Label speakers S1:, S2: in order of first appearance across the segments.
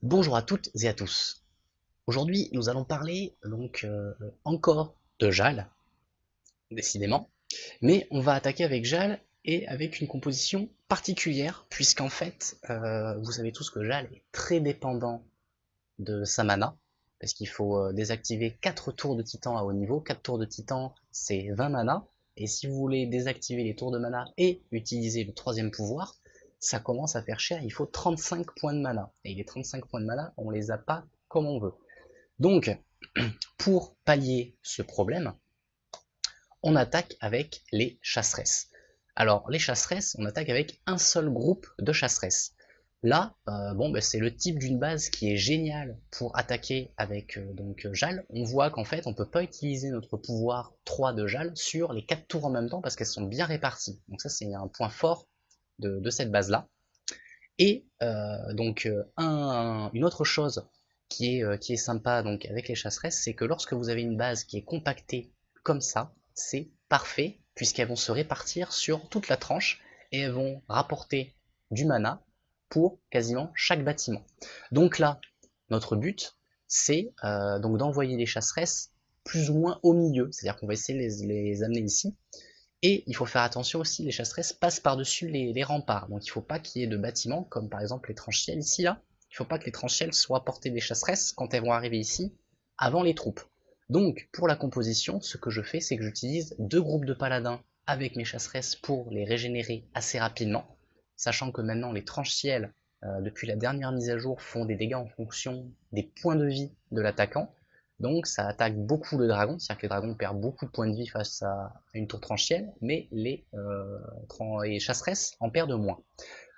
S1: Bonjour à toutes et à tous. Aujourd'hui, nous allons parler encore de Jal, décidément, mais on va attaquer avec Jal et avec une composition particulière, puisqu'en fait, vous savez tous que Jal est très dépendant de sa mana, parce qu'il faut désactiver 4 tours de titan à haut niveau. 4 tours de titan, c'est 20 mana, et si vous voulez désactiver les tours de mana et utiliser le troisième pouvoir, ça commence à faire cher, il faut 35 points de mana. Et les 35 points de mana, on les a pas comme on veut. Donc, pour pallier ce problème, on attaque avec les chasseresses. Alors, les chasseresses, on attaque avec un seul groupe de chasseresses. Là, c'est le type d'une base qui est géniale pour attaquer avec Jal. On voit qu'en fait, on ne peut pas utiliser notre pouvoir 3 de Jal sur les 4 tours en même temps parce qu'elles sont bien réparties. Donc ça, c'est un point fort de cette base-là. Et une autre chose qui est sympa donc avec les chasseresses, c'est que lorsque vous avez une base qui est compactée comme ça, c'est parfait, puisqu'elles vont se répartir sur toute la tranche et elles vont rapporter du mana pour quasiment chaque bâtiment. Donc là, notre but, c'est donc d'envoyer les chasseresses plus ou moins au milieu, c'est-à-dire qu'on va essayer de les amener ici, et il faut faire attention aussi, les chasseresses passent par-dessus les remparts. Donc il ne faut pas qu'il y ait de bâtiments, comme par exemple les tranchiels ici, là. Il ne faut pas que les tranchiels soient à portée des chasseresses quand elles vont arriver ici, avant les troupes. Donc pour la composition, ce que je fais, c'est que j'utilise 2 groupes de paladins avec mes chasseresses pour les régénérer assez rapidement, sachant que maintenant les tranchiels, depuis la dernière mise à jour, font des dégâts en fonction des points de vie de l'attaquant. Donc ça attaque beaucoup le dragon, c'est-à-dire que les dragons perdent beaucoup de points de vie face à une tour tranchienne, mais les chasseresses en perdent moins.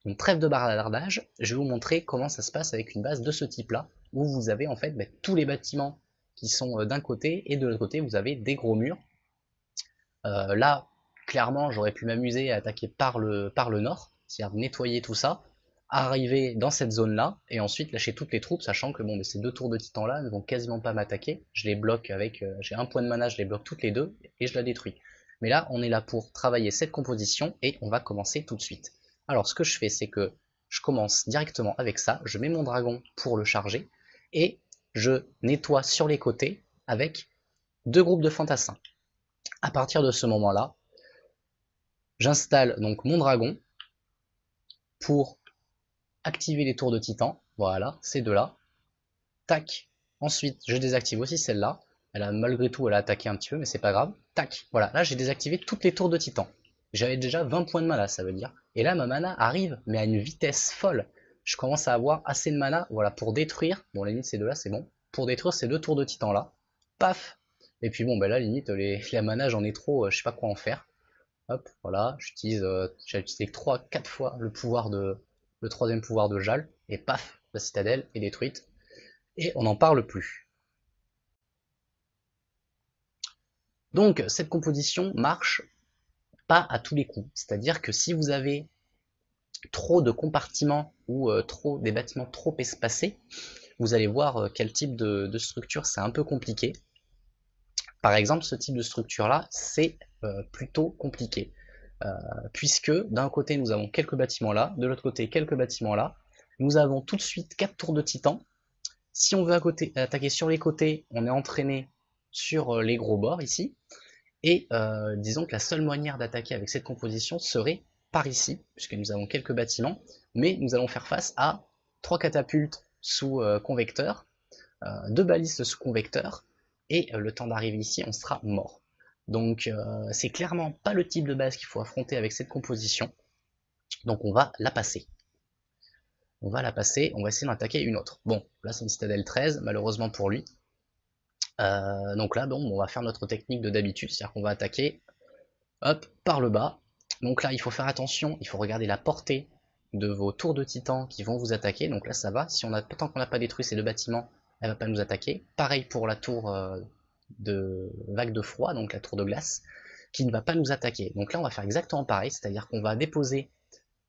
S1: Donc trêve de bavardage, je vais vous montrer comment ça se passe avec une base de ce type-là, où vous avez en fait tous les bâtiments qui sont d'un côté, et de l'autre côté vous avez des gros murs. Là, clairement, j'aurais pu m'amuser à attaquer par le nord, c'est-à-dire nettoyer tout ça, arriver dans cette zone-là, et ensuite lâcher toutes les troupes, sachant que bon, ces 2 tours de titan là ne vont quasiment pas m'attaquer. Je les bloque avec, j'ai un point de mana, je les bloque toutes les deux, et je la détruis. Mais là, on est là pour travailler cette composition, et on va commencer tout de suite. Alors, ce que je fais, c'est que je commence directement avec ça, je mets mon dragon pour le charger, et je nettoie sur les côtés avec 2 groupes de fantassins. À partir de ce moment-là, j'installe donc mon dragon pour activer les tours de titan. Voilà, ces deux-là. Tac. Ensuite, je désactive aussi celle-là. Elle a malgré tout, elle a attaqué un petit peu, mais c'est pas grave. Tac. Voilà, là j'ai désactivé toutes les tours de titan. J'avais déjà 20 points de mana, ça veut dire. Et là, ma mana arrive, mais à une vitesse folle. Je commence à avoir assez de mana, voilà, pour détruire. Bon, la limite, ces deux-là, c'est bon. Pour détruire ces 2 tours de titan-là. Paf. Et puis bon, ben là, limite, la mana, j'en ai trop, je sais pas quoi en faire. Hop, voilà, j'ai utilisé 3-4 fois le troisième pouvoir de Jal, et paf, la citadelle est détruite, et on n'en parle plus. Donc cette composition marche pas à tous les coups, c'est-à-dire que si vous avez trop de compartiments ou des bâtiments trop espacés, vous allez voir quel type de structure c'est un peu compliqué. Par exemple, ce type de structure-là, c'est plutôt compliqué. Puisque d'un côté nous avons quelques bâtiments là, de l'autre côté quelques bâtiments là, nous avons tout de suite 4 tours de titan. Si on veut attaquer sur les côtés, on est entraîné sur les gros bords ici, et disons que la seule manière d'attaquer avec cette composition serait par ici, puisque nous avons quelques bâtiments, mais nous allons faire face à 3 catapultes sous convecteur, 2 balistes sous convecteur, et le temps d'arriver ici, on sera mort. Donc c'est clairement pas le type de base qu'il faut affronter avec cette composition. Donc on va la passer. On va la passer, on va essayer d'en attaquer une autre. Bon, là c'est une citadelle 13, malheureusement pour lui. Donc là, bon, on va faire notre technique de d'habitude, c'est-à-dire qu'on va attaquer, hop, par le bas. Donc là, il faut faire attention, il faut regarder la portée de vos tours de titan qui vont vous attaquer. Donc là, ça va, si tant qu'on n'a pas détruit ces 2 bâtiments, elle va pas nous attaquer. Pareil pour la tour de vague de froid, donc la tour de glace, qui ne va pas nous attaquer. Donc là, on va faire exactement pareil, c'est-à-dire qu'on va déposer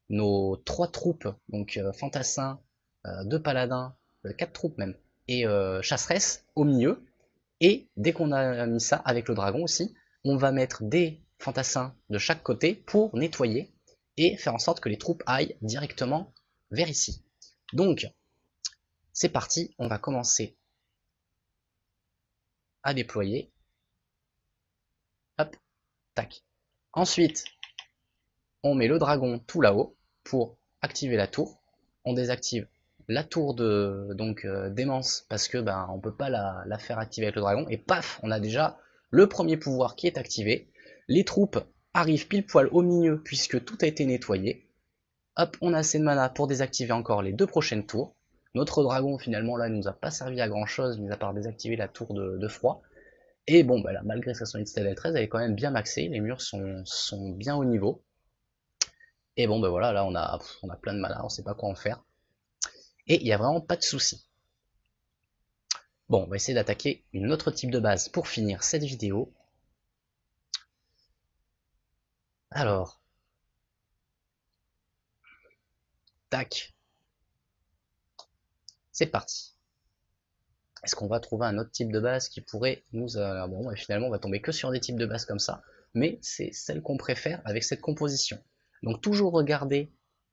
S1: nos 3 troupes, donc fantassins, 2 paladins, 4 troupes même, et chasseresses au milieu. Et dès qu'on a mis ça avec le dragon aussi, on va mettre des fantassins de chaque côté pour nettoyer et faire en sorte que les troupes aillent directement vers ici. Donc, C'est parti, on va commencer à déployer. Hop, tac. Ensuite, on met le dragon tout là-haut pour activer la tour. On désactive la tour de démence parce que on peut pas la faire activer avec le dragon. Et paf, on a déjà le premier pouvoir qui est activé. Les troupes arrivent pile poil au milieu puisque tout a été nettoyé. Hop, on a assez de mana pour désactiver encore les 2 prochaines tours. Notre dragon finalement là nous a pas servi à grand chose, mis à part désactiver la tour de froid. Et bon là, malgré sa son Citadelle 13, elle est quand même bien maxée, les murs sont bien au niveau. Et bon voilà, là on a plein de mana, on sait pas quoi en faire. Et il n'y a vraiment pas de souci. Bon, on va essayer d'attaquer une autre type de base pour finir cette vidéo. Alors, tac, c'est parti. Est-ce qu'on va trouver un autre type de base qui pourrait nous... bon, finalement, on va tomber que sur des types de base comme ça, mais c'est celle qu'on préfère avec cette composition. Donc toujours regarder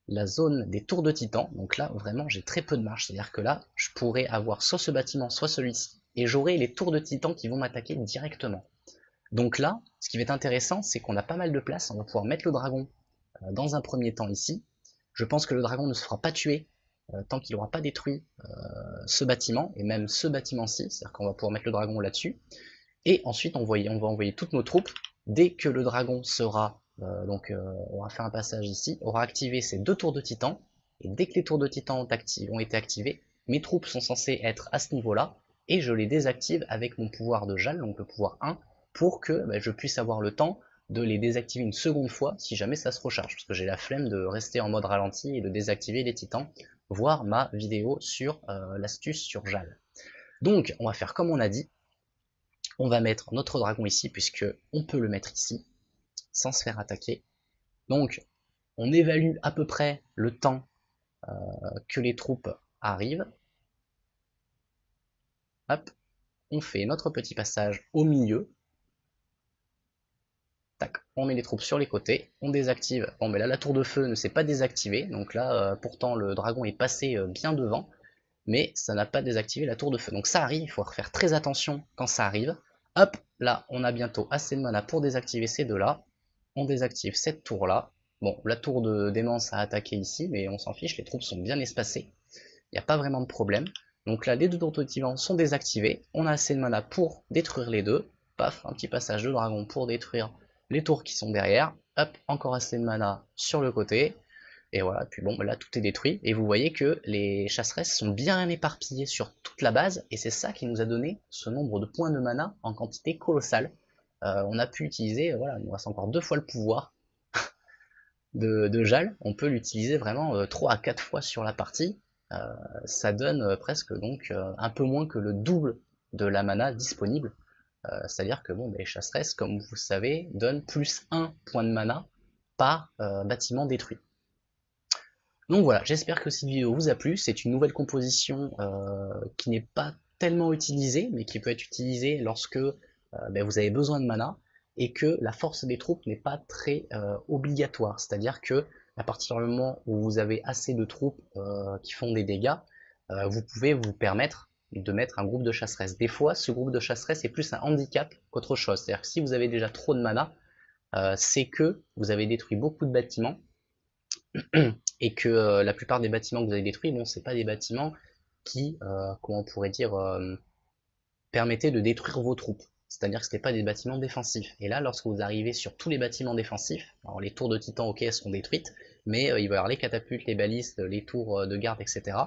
S1: la zone des tours de titan. Donc là, vraiment, j'ai très peu de marge. C'est-à-dire que là, je pourrais avoir soit ce bâtiment, soit celui-ci, et j'aurai les tours de titan qui vont m'attaquer directement. Donc là, ce qui va être intéressant, c'est qu'on a pas mal de place. On va pouvoir mettre le dragon dans un premier temps ici. Je pense que le dragon ne se fera pas tuer tant qu'il n'aura pas détruit ce bâtiment, et même ce bâtiment-ci, c'est-à-dire qu'on va pouvoir mettre le dragon là-dessus, et ensuite on va envoyer toutes nos troupes, dès que le dragon sera, aura fait un passage ici, aura activé ses 2 tours de titan, et dès que les tours de titan ont été activés, mes troupes sont censées être à ce niveau-là, et je les désactive avec mon pouvoir de Jal, donc le pouvoir 1, pour que je puisse avoir le temps de les désactiver une seconde fois si jamais ça se recharge, parce que j'ai la flemme de rester en mode ralenti et de désactiver les titans, voir ma vidéo sur l'astuce sur Jal. Donc on va faire comme on a dit, on va mettre notre dragon ici, puisque on peut le mettre ici, sans se faire attaquer. Donc on évalue à peu près le temps que les troupes arrivent. Hop, on fait notre petit passage au milieu. Tac, on met les troupes sur les côtés, on désactive. Bon, mais là, la tour de feu ne s'est pas désactivée, donc là, pourtant, le dragon est passé bien devant, mais ça n'a pas désactivé la tour de feu. Donc ça arrive, il faut faire très attention quand ça arrive. Hop, là, on a bientôt assez de mana pour désactiver ces deux-là. On désactive cette tour-là. Bon, la tour de démence a attaqué ici, mais on s'en fiche, les troupes sont bien espacées. Il n'y a pas vraiment de problème. Donc là, les 2 tours de titan sont désactivés. On a assez de mana pour détruire les deux. Paf, un petit passage de dragon pour détruire les tours qui sont derrière. Hop, encore assez de mana sur le côté. Et voilà, puis bon, là tout est détruit. Et vous voyez que les chasseresses sont bien éparpillées sur toute la base. Et c'est ça qui nous a donné ce nombre de points de mana en quantité colossale. On a pu utiliser, voilà, il nous reste encore 2 fois le pouvoir de Jal. On peut l'utiliser vraiment 3 à 4 fois sur la partie. Ça donne presque donc un peu moins que le double de la mana disponible. C'est-à-dire que bon, les chasseresses, comme vous savez, donnent plus 1 point de mana par bâtiment détruit. Donc voilà, j'espère que cette vidéo vous a plu. C'est une nouvelle composition qui n'est pas tellement utilisée, mais qui peut être utilisée lorsque vous avez besoin de mana, et que la force des troupes n'est pas très obligatoire. C'est-à-dire que à partir du moment où vous avez assez de troupes qui font des dégâts, vous pouvez vous permettre de mettre un groupe de chasseresses. Des fois, ce groupe de chasseresses est plus un handicap qu'autre chose. C'est-à-dire que si vous avez déjà trop de mana, c'est que vous avez détruit beaucoup de bâtiments, et que la plupart des bâtiments que vous avez détruits, bon, c'est pas des bâtiments qui, comment on pourrait dire, permettaient de détruire vos troupes. C'est-à-dire que ce n'était pas des bâtiments défensifs. Et là, lorsque vous arrivez sur tous les bâtiments défensifs, alors les tours de titan, ok, elles seront détruites, mais il va y avoir les catapultes, les balistes, les tours de garde, etc.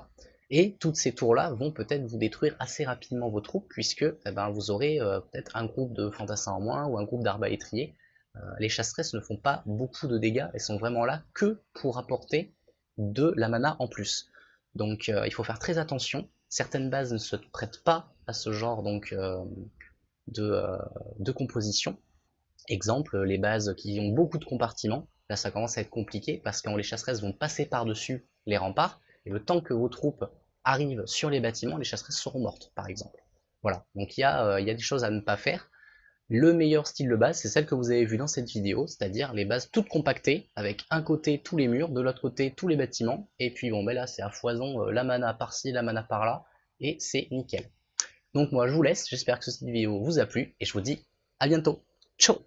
S1: Et toutes ces tours-là vont peut-être vous détruire assez rapidement vos troupes, puisque vous aurez peut-être un groupe de fantassins en moins, ou un groupe d'arbalétriers. Les chasseresses ne font pas beaucoup de dégâts, elles sont vraiment là que pour apporter de la mana en plus. Donc il faut faire très attention. Certaines bases ne se prêtent pas à ce genre de composition. Exemple, les bases qui ont beaucoup de compartiments, là ça commence à être compliqué parce que les chasseresses vont passer par-dessus les remparts, et le temps que vos troupes arrivent sur les bâtiments, les chasseresses seront mortes, par exemple. Voilà, donc il y a des choses à ne pas faire. Le meilleur style de base, c'est celle que vous avez vue dans cette vidéo, c'est-à-dire les bases toutes compactées, avec un côté tous les murs, de l'autre côté tous les bâtiments, et puis bon ben là c'est à foison, la mana par-ci, la mana par-là, et c'est nickel. Donc moi je vous laisse, j'espère que cette vidéo vous a plu, et je vous dis à bientôt. Ciao!